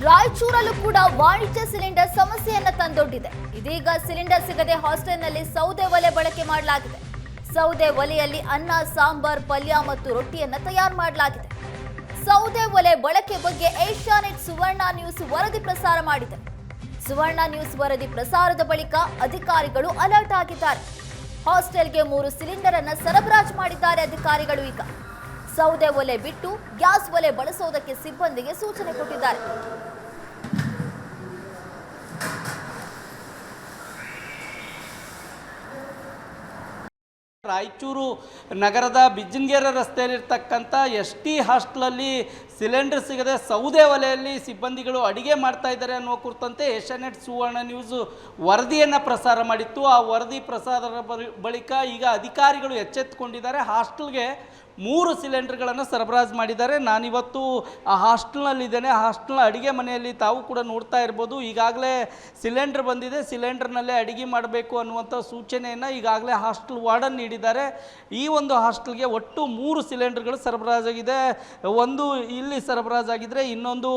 ರಾಯಚೂರಲ್ಲೂ ಕೂಡ ವಾಣಿಜ್ಯ ಸಿಲಿಂಡರ್ ಸಮಸ್ಯೆಯನ್ನ ತಂದೊಡ್ಡಿದೆ. ಇದೀಗ ಸಿಲಿಂಡರ್ ಸಿಗದೆ ಹಾಸ್ಟೆಲ್ನಲ್ಲಿ ಸೌದೆ ಒಲೆ ಬಳಕೆ ಮಾಡಲಾಗಿದೆ. ಸೌದೆ ಒಲೆಯಲ್ಲಿ ಅನ್ನ, ಸಾಂಬಾರ್, ಪಲ್ಯ ಮತ್ತು ರೊಟ್ಟಿಯನ್ನ ತಯಾರು ಮಾಡಲಾಗಿದೆ. ಸೌದೆ ಒಲೆ ಬಳಕೆ ಬಗ್ಗೆ ಏಷ್ಯಾನೆಟ್ ಸುವರ್ಣ ನ್ಯೂಸ್ ವರದಿ ಪ್ರಸಾರ ಮಾಡಿದೆ. ಸುವರ್ಣ ನ್ಯೂಸ್ ವರದಿ ಪ್ರಸಾರದ ಬಳಿಕ ಅಧಿಕಾರಿಗಳು ಅಲರ್ಟ್ ಆಗಿದ್ದಾರೆ. ಹಾಸ್ಟೆಲ್ಗೆ 3 ಸಿಲಿಂಡರ್ ಅನ್ನ ಸರಬರಾಜು ಮಾಡಿದ್ದಾರೆ ಅಧಿಕಾರಿಗಳು. ಈಗ ಸೌದೆ ಒಲೆ ಬಿಟ್ಟು ಗ್ಯಾಸ್ ಒಲೆ ಬಳಸೋದಕ್ಕೆ ಸಿಬ್ಬಂದಿಗೆ ಸೂಚನೆ ಕೊಟ್ಟಿದ್ದಾರೆ. ರಾಯಚೂರು ನಗರದ ಬಿಜ್ಜನಗೆರೆ ರಸ್ತೆಯಲ್ಲಿರ್ತಕ್ಕಂಥ ST ಹಾಸ್ಟೆಲಲ್ಲಿ ಸಿಲಿಂಡರ್ ಸಿಗದೆ ಸೌದೆ ಒಲೆಯಲ್ಲಿ ಸಿಬ್ಬಂದಿಗಳು ಅಡಿಗೆ ಮಾಡ್ತಾ ಇದ್ದಾರೆ ಅನ್ನೋ ಕುರಿತಂತೆ ಏಷ್ಯಾನೆಟ್ ಸುವರ್ಣ ನ್ಯೂಸ್ ವರದಿಯನ್ನು ಪ್ರಸಾರ ಮಾಡಿತ್ತು. ಆ ವರದಿ ಪ್ರಸಾರದ ಬಳಿಕ ಈಗ ಅಧಿಕಾರಿಗಳು ಎಚ್ಚೆತ್ತುಕೊಂಡಿದ್ದಾರೆ. ಹಾಸ್ಟೆಲ್ಗೆ 3 ಸಿಲಿಂಡರ್ಗಳನ್ನು ಸರಬರಾಜು ಮಾಡಿದ್ದಾರೆ. ನಾನಿವತ್ತು ಆ ಹಾಸ್ಟೆಲ್ನಲ್ಲಿದ್ದೇನೆ. ಹಾಸ್ಟೆಲ್ನ ಅಡುಗೆ ಮನೆಯಲ್ಲಿ ತಾವು ಕೂಡ ನೋಡ್ತಾ ಇರ್ಬೋದು. ಈಗಾಗಲೇ ಸಿಲಿಂಡರ್ ಬಂದಿದೆ. ಸಿಲಿಂಡರ್ನಲ್ಲೇ ಅಡುಗೆ ಮಾಡಬೇಕು ಅನ್ನುವಂಥ ಸೂಚನೆಯನ್ನು ಈಗಾಗಲೇ ಹಾಸ್ಟೆಲ್ ವಾರ್ಡನ್ ನೀಡಿದ್ದಾರೆ. ಈ ಒಂದು ಹಾಸ್ಟೆಲ್ಗೆ ಒಟ್ಟು 3 ಸಿಲಿಂಡರ್ಗಳು ಸರಬರಾಜಾಗಿದೆ. ಒಂದು ಇಲ್ಲಿ ಸರಬರಾಜಾಗಿದ್ದರೆ ಇನ್ನೊಂದು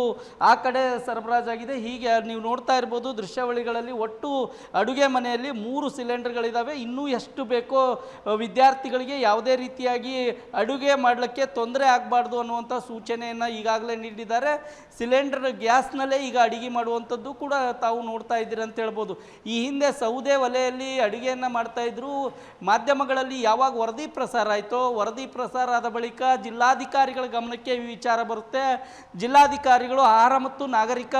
ಆ ಕಡೆ ಸರಬರಾಜಾಗಿದೆ. ಹೀಗೆ ನೀವು ನೋಡ್ತಾ ಇರ್ಬೋದು ದೃಶ್ಯಾವಳಿಗಳಲ್ಲಿ. ಒಟ್ಟು ಅಡುಗೆ ಮನೆಯಲ್ಲಿ 3 ಸಿಲಿಂಡರ್ಗಳಿದ್ದಾವೆ. ಇನ್ನೂ ಎಷ್ಟು ಬೇಕೋ ವಿದ್ಯಾರ್ಥಿಗಳಿಗೆ ಯಾವುದೇ ರೀತಿಯಾಗಿ ಅಡುಗೆ ಮಾಡಲಿಕ್ಕೆ ತೊಂದರೆ ಆಗಬಾರ್ದು ಅನ್ನುವಂಥ ಸೂಚನೆಯನ್ನು ಈಗಾಗಲೇ ನೀಡಿದ್ದಾರೆ. ಸಿಲಿಂಡರ್ ಗ್ಯಾಸ್ನಲ್ಲೇ ಈಗ ಅಡುಗೆ ಮಾಡುವಂಥದ್ದು ಕೂಡ ತಾವು ನೋಡ್ತಾ ಇದ್ದೀರಿ ಅಂತ ಹೇಳ್ಬೋದು. ಈ ಹಿಂದೆ ಸೌದೆ ಒಲೆಯಲ್ಲಿ ಅಡುಗೆಯನ್ನು ಮಾಡ್ತಾಯಿದ್ರು. ಮಾಧ್ಯಮಗಳಲ್ಲಿ ಯಾವಾಗ ವರದಿ ಪ್ರಸಾರ ಆಯಿತೋ, ವರದಿ ಪ್ರಸಾರ ಆದ ಬಳಿಕ ಜಿಲ್ಲಾಧಿಕಾರಿಗಳ ಗಮನಕ್ಕೆ ಈ ವಿಚಾರ ಬರುತ್ತೆ. ಜಿಲ್ಲಾಧಿಕಾರಿಗಳು ಆಹಾರ ಮತ್ತು ನಾಗರಿಕ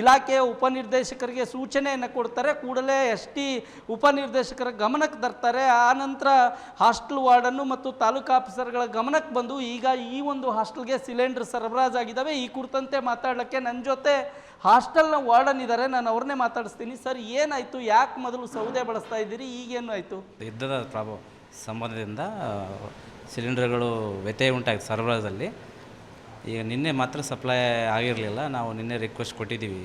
ಇಲಾಖೆಯ ಉಪನಿರ್ದೇಶಕರಿಗೆ ಸೂಚನೆಯನ್ನು ಕೊಡ್ತಾರೆ. ಕೂಡಲೇ ST ಉಪನಿರ್ದೇಶಕರ ಗಮನಕ್ಕೆ ತರ್ತಾರೆ. ಆ ನಂತರ ಹಾಸ್ಟೆಲ್ ವಾರ್ಡನ್ನು ಮತ್ತು ತಾಲೂಕು ಆಫೀಸರ್ಗಳ ಗಮನಕ್ಕೆ ಬಂದು ಈಗ ಈ ಒಂದು ಹಾಸ್ಟೆಲ್ಗೆ ಸಿಲಿಂಡರ್ ಸರಬರಾಜಾಗಿದ್ದಾವೆ. ಈ ಕುರಿತಂತೆ ಮಾತಾಡಲಿಕ್ಕೆ ನನ್ನ ಜೊತೆ ಹಾಸ್ಟೆಲ್ನ ವಾರ್ಡನ್ ಇದ್ದಾರೆ. ನಾನು ಅವ್ರನ್ನೇ ಮಾತಾಡಿಸ್ತೀನಿ. ಸರ್, ಏನಾಯಿತು? ಯಾಕೆ ಮೊದಲು ಸೌದೆ ಬಳಸ್ತಾ ಇದ್ದೀರಿ? ಈಗೇನು ಆಯಿತು? ಯುದ್ಧದ ಸಂಬಂಧದಿಂದ ಸಿಲಿಂಡರ್ಗಳು ವ್ಯತ್ಯಯ ಉಂಟಾಗಿದೆ ಸರಬರಾಜಲ್ಲಿ. ಈಗ ನಿನ್ನೆ ಮಾತ್ರ ಸಪ್ಲೈ ಆಗಿರಲಿಲ್ಲ. ನಾವು ನಿನ್ನೆ ರಿಕ್ವೆಸ್ಟ್ ಕೊಟ್ಟಿದ್ದೀವಿ,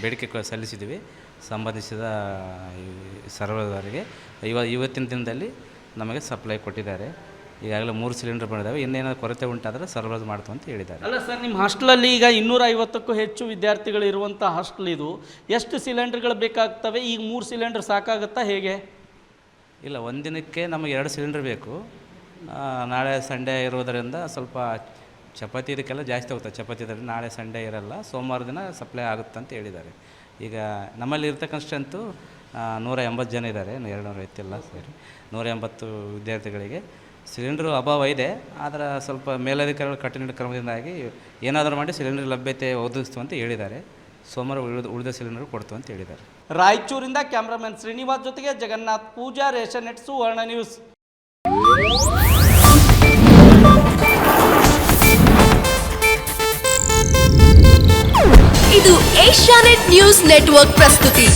ಬೇಡಿಕೆ ಸಲ್ಲಿಸಿದ್ದೀವಿ ಸಂಬಂಧಿಸಿದ ಸರಬರಾಜರಿಗೆ. ಇವತ್ತಿನ ದಿನದಲ್ಲಿ ನಮಗೆ ಸಪ್ಲೈ ಕೊಟ್ಟಿದ್ದಾರೆ. ಈಗಾಗಲೇ 3 ಸಿಲಿಂಡರ್ ಬಂದಿದ್ದಾವೆ. ಇನ್ನೇನಾದ್ರು ಕೊರತೆ ಉಂಟಾದರೆ ಸರಬರಾಜು ಮಾಡ್ತು ಅಂತ ಹೇಳಿದ್ದಾರೆ. ಅಲ್ಲ ಸರ್, ನಿಮ್ಮ ಹಾಸ್ಟೆಲಲ್ಲಿ ಈಗ 250ಕ್ಕೂ ಹೆಚ್ಚು ವಿದ್ಯಾರ್ಥಿಗಳು ಇರುವಂಥ ಹಾಸ್ಟೆಲ್ ಇದು. ಎಷ್ಟು ಸಿಲಿಂಡರ್ಗಳು ಬೇಕಾಗ್ತವೆ? ಈಗ 3 ಸಿಲಿಂಡರ್ ಸಾಕಾಗುತ್ತಾ ಹೇಗೆ? ಇಲ್ಲ, ಒಂದಿನಕ್ಕೆ ನಮಗೆ 2 ಸಿಲಿಂಡರ್ ಬೇಕು. ನಾಳೆ ಸಂಡೇ ಇರೋದರಿಂದ ಸ್ವಲ್ಪ ಚಪಾತಿ ಇದಕ್ಕೆಲ್ಲ ಜಾಸ್ತಿ ಹೋಗ್ತದೆ. ಚಪಾತಿ ಇದರಲ್ಲಿ ನಾಳೆ ಸಂಡೇ ಇರಲ್ಲ, ಸೋಮವಾರ ದಿನ ಸಪ್ಲೈ ಆಗುತ್ತೆ ಅಂತ ಹೇಳಿದ್ದಾರೆ. ಈಗ ನಮ್ಮಲ್ಲಿ ಇರ್ತಕ್ಕಂಥ ಸ್ಟ್ರೆಂತು 180 ಜನ ಇದ್ದಾರೆ. 250 ಇಲ್ಲ ಸರಿ, 180 ವಿದ್ಯಾರ್ಥಿಗಳಿಗೆ ಸಿಲಿಂಡ್ರು ಅಭಾವ ಇದೆ. ಆದರೆ ಸ್ವಲ್ಪ ಮೇಲಧಿಕಾರಿಗಳು ಕಟ್ಟುನಿಟ್ಟಿನ ಕ್ರಮದಿಂದಾಗಿ ಏನಾದರೂ ಮಾಡಿ ಸಿಲಿಂಡರ್ ಲಭ್ಯತೆ ಒದಗಿಸ್ತು ಅಂತ ಹೇಳಿದ್ದಾರೆ. ಸೋಮವಾರ ಉಳಿದ ಸಿಲಿಂಡರ್ ಕೊಡ್ತು ಅಂತ ಹೇಳಿದ್ದಾರೆ. ರಾಯಚೂರಿಂದ ಕ್ಯಾಮ್ರಾಮನ್ ಶ್ರೀನಿವಾಸ್ ಜೊತೆಗೆ ಜಗನ್ನಾಥ್ ಪೂಜಾರ್, ಏಷ್ಯಾನೆಟ್ ಸುವರ್ಣ ನ್ಯೂಸ್. ಇದು ಏಷ್ಯಾನೆಟ್ ನ್ಯೂಸ್ ನೆಟ್ವರ್ಕ್ ಪ್ರಸ್ತುತಿ.